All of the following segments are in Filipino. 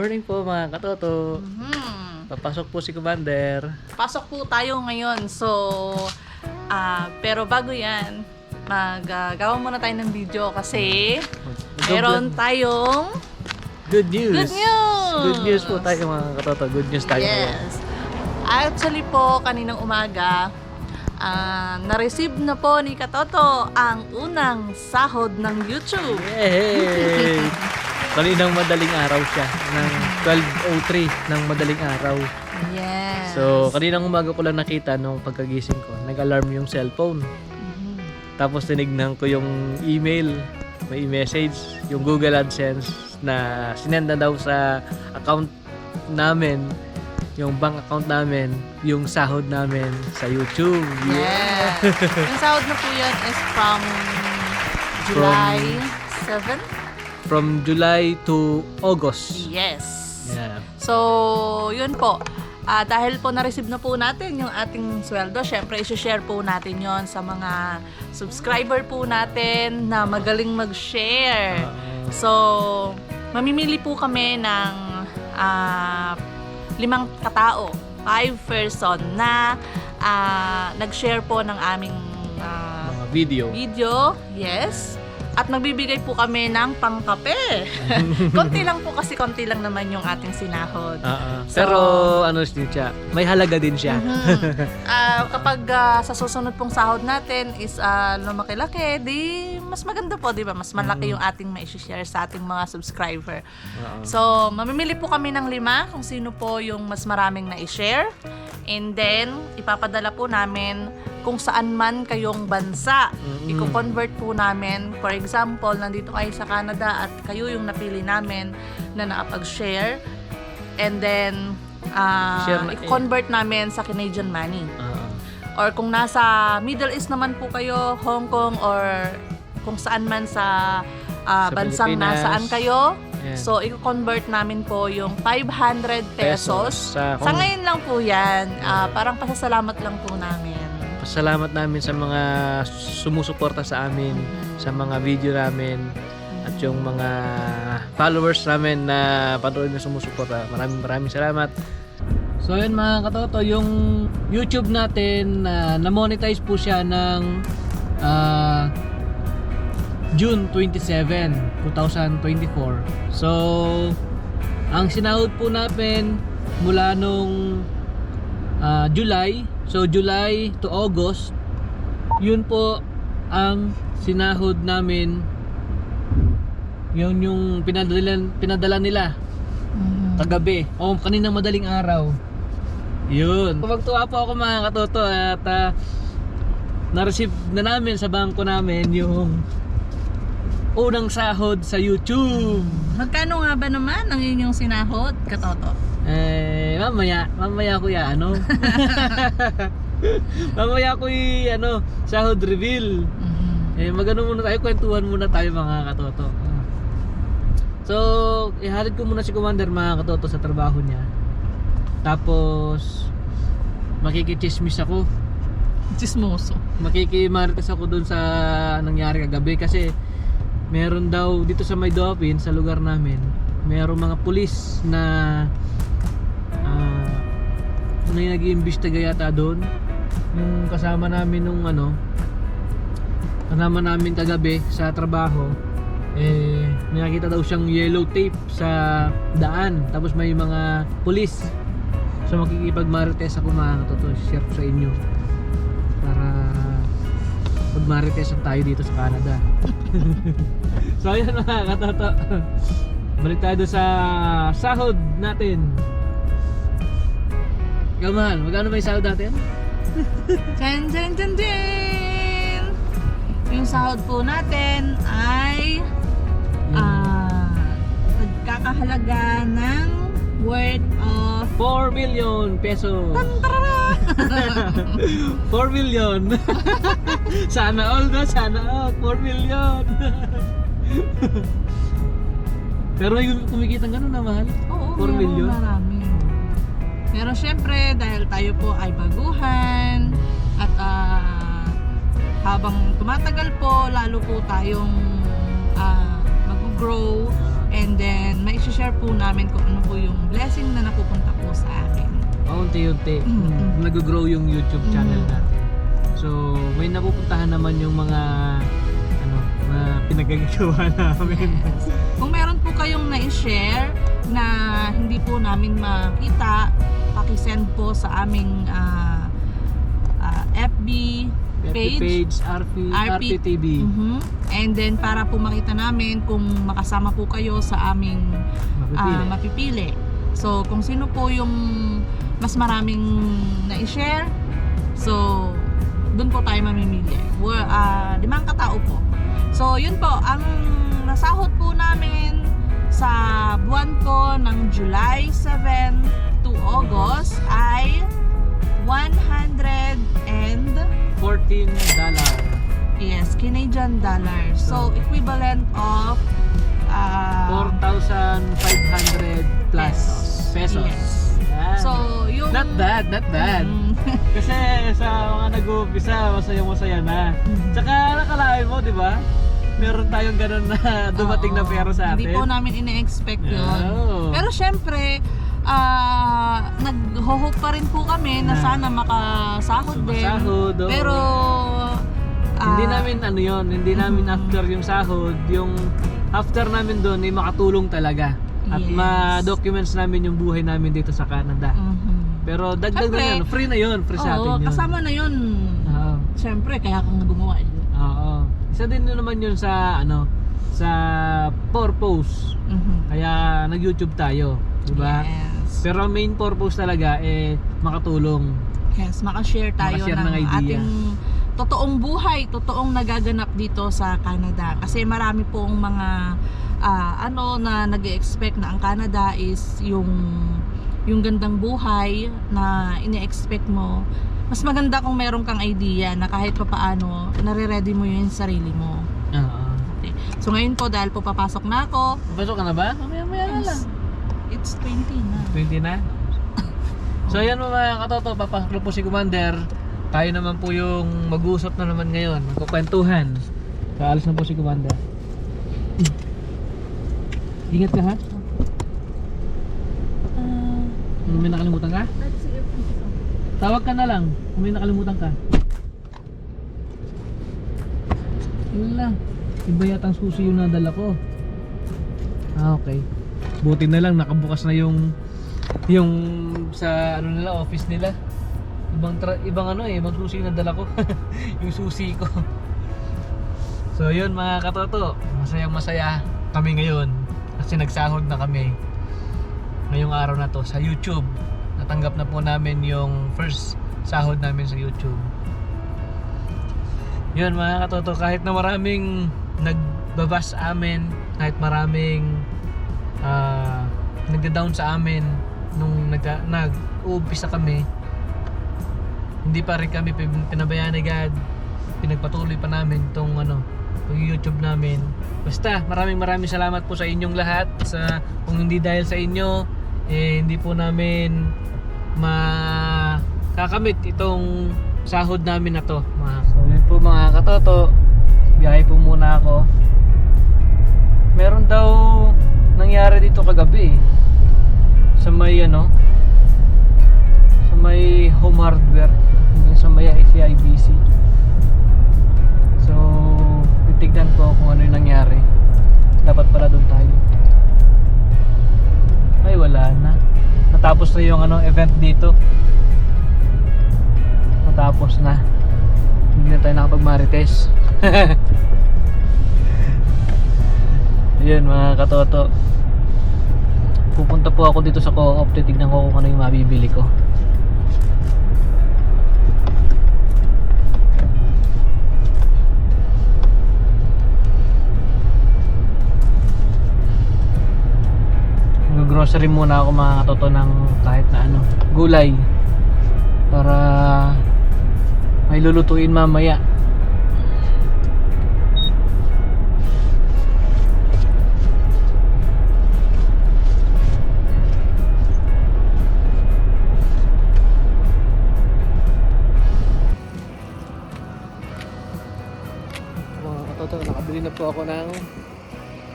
morning po mga katoto. Papasok po si Commander. Pasok po tayo ngayon. So, pero bago yan, gawa muna tayo ng video kasi meron tayong good news. Good news! Good news po tayo mga katoto. Good news tayo ngayon. Yes. Actually po, kaninang umaga, na-receive na po ni Katoto ang unang sahod ng YouTube. Yay! Kaninang madaling araw siya. Ng 12:03 ng madaling araw. Yes. So, kaninang umaga ko lang nakita nung pagkagising ko. Nag-alarm yung cellphone. Tapos tinignan ko yung email. May message. Yung Google AdSense na sinend na daw sa account namin. Yung bank account namin, yung sahod namin sa YouTube. Yeah. Yung sahod na po yan is from July 7? From July to August. Yes. Yeah. So, yun po. Dahil po na-receive na po natin yung ating sweldo, syempre isi-share po natin yon sa mga subscriber po natin na magaling mag-share. So, mamimili po kami ng 5 katao, 5 person na nag-share po ng aming Mga video. Yes. At magbibigay po kami ng pangkape. Konti lang po kasi konti lang naman yung ating sinahod. Pero ano siya, may halaga din siya. Kapag sa susunod pong sahod natin is lumaki-laki, di mas maganda po, di ba? Mas malaki yung ating ma-share sa ating mga subscriber. So, mamimili po kami ng 5 kung sino po yung mas maraming na-share. And then, ipapadala po namin kung saan man kayong bansa. I-convert po namin. For example, nandito kayo sa Canada at kayo yung napili namin na nakapag-share. And then, i-convert namin sa Canadian money. Or kung nasa Middle East naman po kayo, Hong Kong, or kung saan man sa bansang Pilipinas. nasaan kayo, Yeah. so i-convert namin po yung 500 pesos. Sa ngayon lang po yan. Parang pasasalamat lang po namin. Pasalamat namin sa mga sumusuporta sa amin, sa mga video namin, at yung mga followers namin na patuloy na sumusuporta. Maraming salamat. So yun mga katoto, yung YouTube natin na-monetize po siya ng June 27, 2024. So ang sinahod po namin mula nung July, so July to August, yun po ang sinahod namin. Yun yung pinadala nila kagabi o kaninang madaling araw. Yun. Magtuwa po ako mga katoto at na-receive na namin sa bangko namin yung unang sahod sa YouTube. Magkano nga ba naman ang inyong sinahod, Katoto? Mamaya ko mamaya ko sahod reveal. Magano muna tayo, kwentuhan muna tayo mga katoto. So, ihalid ko muna si Commander mga katoto sa trabaho niya. Tapos makikichismis ako. Chismoso. Makikimarites ako dun sa nangyari kagabi kasi meron daw dito sa Maydopin, sa lugar namin, meron mga pulis na nag-iimbestiga yata doon. Yung kasama namin kasama namin kagabi sa trabaho, may nakita daw siyang yellow tape sa daan, tapos may mga pulis. So makikipagmarites ako mga katoto, share ko sa inyo para magmaritesan tayo dito sa Canada. So ayun mga katoto, balik tayo sa sahod natin. Gaman, magkano ba yung sahod natin? Dyan, dyan, dyan, dyan! Yung sahod po natin ay nagkakahalaga ng worth of 4 million pesos. 4 million. Sana all na, sana all. 4 million. Pero may kumikita ganun na mahal. Oo, 4 million. Marami. Pero syempre, dahil tayo po ay baguhan at habang tumatagal po, lalo po tayong mag-grow, And then, mai-share po namin kung ano po yung blessing na napupunta po sa akin. Unti-unti nag-grow yung YouTube channel natin. So, may napupuntahan naman yung mga mga pinagagawa namin. Yes. Kung meron po kayong na-share na hindi po namin makita, pakisend po sa aming FB page, RPTV. And then para po makita namin kung makasama po kayo sa aming mapipili. So kung sino po yung mas maraming na-share, so doon po tayo mamimili. 5 katao po. So yun po, ang nasahod po namin sa buwan ko ng July 7 to August ay $114. Yes, Canadian dollars. So equivalent of 4,500 plus pesos. Yes. Yan. So yung Not bad. Kasi sa mga nag-uumpisa, masaya-masaya na. Tsaka nakalain mo, di ba? Meron tayong ganun na dumating na pera sa atin. Hindi po namin ine-expect yun. Oh. Pero syempre, nag-hope pa rin po kami na sana makasahod din. Sumasahod, oo. Pero Hindi namin hindi namin after yung sahod, yung after namin doon ay makatulong talaga. At Yes. ma-documents namin yung buhay namin dito sa Canada. Pero dagdag na yan, free na yun, free sa atin yun. Kasama na yun. Oo. Syempre, kaya kung gumawa yun. Oo. Isa din naman yun sa sa purpose. Kaya nag-YouTube tayo, di ba? Yes. Pero ang main purpose talaga makatulong. Yes, makashare tayo Makashare ng ng idea. ating totoong buhay, totoong nagaganap dito sa Canada. Kasi marami pong mga na nag-expect na ang Canada is yung gandang buhay na ine-expect mo. Mas maganda kung meron kang idea na kahit papaano, nare-ready mo yun sa sarili mo. Oo. Okay. So ngayon po, dahil po papasok na ako, Pasok ka na ba? Mamaya na lang. it's 20 na. 20 na? So ayan mga katoto, papasok na po si Commander. Tayo naman po yung mag-uusap na naman ngayon, magkukwentuhan. Kaalis na po si Commander. Ingat ka ha? Kung may nakalimutan ka? Tawag ka na lang kung may nakalimutan ka. Yun lang. Iba yatang susi yung nadala ko. Okay. Buti na lang nakabukas na yung sa nila, office nila. Ibang susi yung nadala ko. Yung susi ko. So yun mga katoto, masayang masaya kami ngayon kasi nagsahod na kami ngayong araw na to sa YouTube. Natanggap na po namin yung first sahod namin sa YouTube. Yun mga katoto, kahit na maraming nagbabas sa amin, kahit maraming nagda-down sa amin nung nag-uumpisa kami, hindi pa rin kami pinabayaan ni God. Pinagpatuloy pa namin tong YouTube namin. Basta maraming salamat po sa inyong lahat. Kung hindi dahil sa inyo, hindi po namin makakamit itong sahod namin na to. So yun po mga katoto, biyahe po muna ako. Meron daw nangyari dito kagabi sa may sa may Home Hardware, sa may ICIBC. So titignan ko kung ano yung nangyari. Dapat pala doon tayo. Ay wala na. Natapos na yung event dito. Natapos na. Hindi na tayo nakapag-marites. Yun mga katoto, pupunta po ako dito sa Co-op. Titignan ko kung ano yung mabibili ko. Grocery muna ako mga katoto ng kahit na gulay para may lulutuin mamaya. Mga katoto, nakabili na po ako ng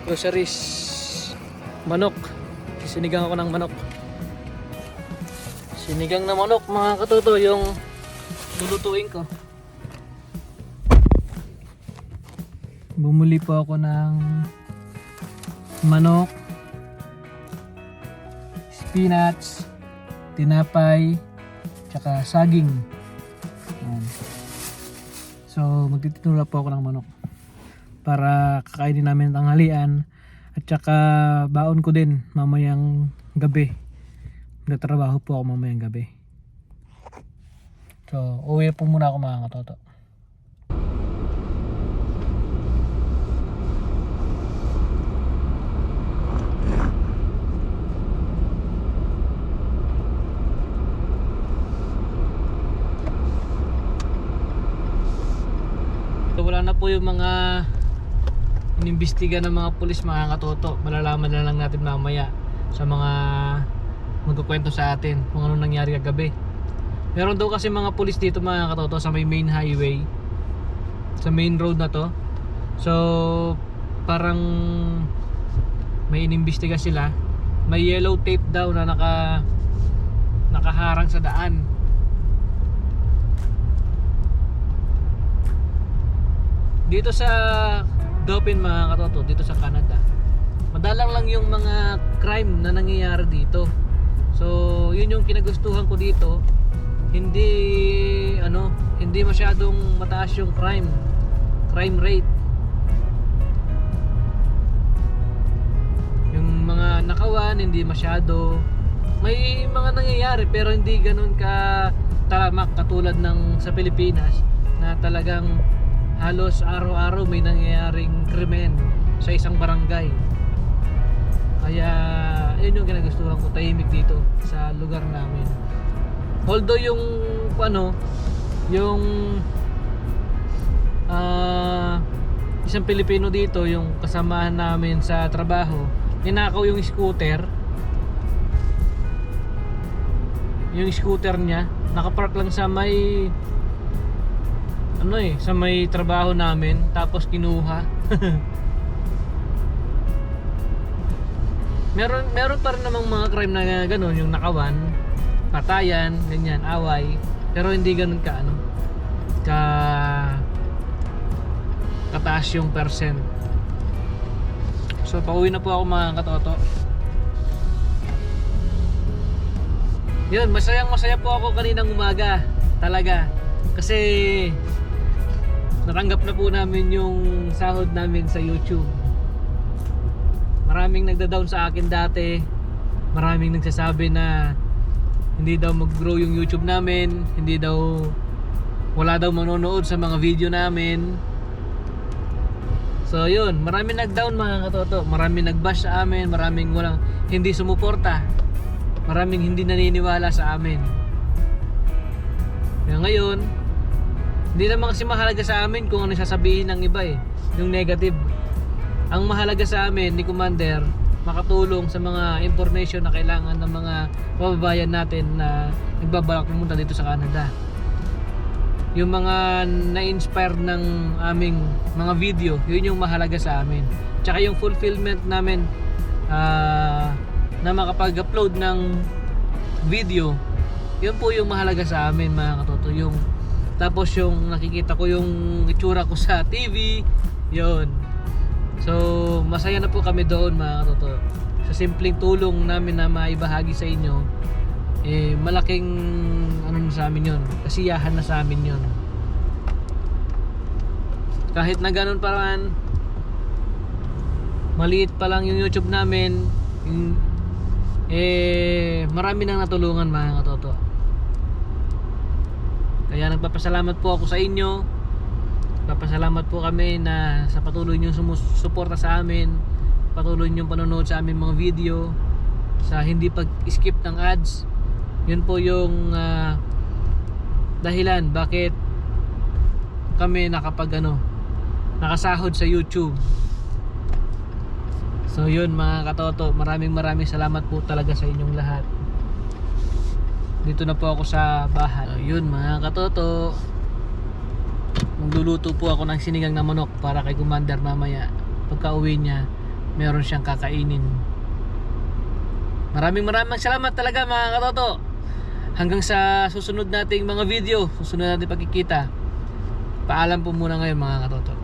groceries. manok. Sinigang ako ng manok. Sinigang na manok mga katuto yung lulutuin ko. Bumuli po ako ng manok, spinach, tinapay, tsaka saging. Ayan. So magtitinula po ako ng manok para kakainin namin ang tanghalian at tsaka baon ko din mamayang gabi. Nagtatrabaho po ako mamayang gabi. So uwi po muna ako mga katoto. So wala na po yung mga inimbestiga ng mga pulis mga katoto. Malalaman na lang natin mamaya sa mga magkukwento sa atin kung ano nangyari kagabi. Meron daw kasi mga pulis dito mga katoto sa may main highway, sa main road na to. So parang may inimbestiga sila. May yellow tape daw na nakaharang sa daan. Dito sa Dauphin mga katoto, dito sa Canada, madalang lang yung mga crime na nangyayari dito. So yun yung kinagustuhan ko dito. Hindi masyadong mataas yung crime rate. Yung mga nakawan hindi masyado. May mga nangyayari pero hindi ganoon ka talamak katulad ng sa Pilipinas na talagang halos araw-araw may nangyayaring krimen sa isang barangay. Kaya yun yung kinagustuhan ko, tahimik dito sa lugar namin. Although yung isang Pilipino dito, yung kasamahan namin sa trabaho, ninakaw yung scooter. Yung scooter niya nakapark lang sa may sa may trabaho namin, tapos kinuha. meron pa rin namang mga crime na gano'n, yung nakawan, patayan, ganyan, away, pero hindi gano'n kataas yung percent. So pauwi na po ako mga katoto. Yun, masaya po ako kaninang umaga talaga, kasi natanggap na po namin yung sahod namin sa YouTube. Maraming nagda-down sa akin dati. Maraming nagsasabi na hindi daw mag-grow yung YouTube namin, wala daw manonood sa mga video namin. So yun, maraming nag-down mga katoto. Maraming nag-bash sa amin, maraming hindi sumuporta, maraming hindi naniniwala sa amin. Kaya ngayon, hindi naman kasi mahalaga sa amin kung ano sasabihin ng iba yung negative. Ang mahalaga sa amin ni Commander, makatulong sa mga information na kailangan ng mga kababayan natin na nagbabalak pumunta dito sa Canada. Yung mga na-inspire ng aming mga video, yun yung mahalaga sa amin. Tsaka yung fulfillment namin na makapag-upload ng video, yun po yung mahalaga sa amin mga katoto. Tapos yung nakikita ko yung itsura ko sa TV, yun. So masaya na po kami doon mga katoto. Sa simpleng tulong namin na maibahagi sa inyo, malaking sa amin yun, kasiyahan na sa amin yun. Kahit na ganun pa man, maliit pa lang yung YouTube namin, marami nang natulungan mga katoto. Kaya nagpapasalamat po ako sa inyo. Nagpapasalamat po kami na sa patuloy niyong sumusuporta sa amin, patuloy niyong panonood sa aming mga video, sa hindi pag-skip ng ads. Yun po yung dahilan bakit kami nakasahod sa YouTube. So yun mga katoto, maraming salamat po talaga sa inyong lahat. Dito na po ako sa bahay. So, yun mga katoto, magluluto po ako ng sinigang na manok para kay Commander mamaya. Pagka uwi niya, meron siyang kakainin. Maraming salamat talaga mga katoto. Hanggang sa susunod nating mga video, susunod nating pagkikita. Paalam po muna ngayon mga katoto.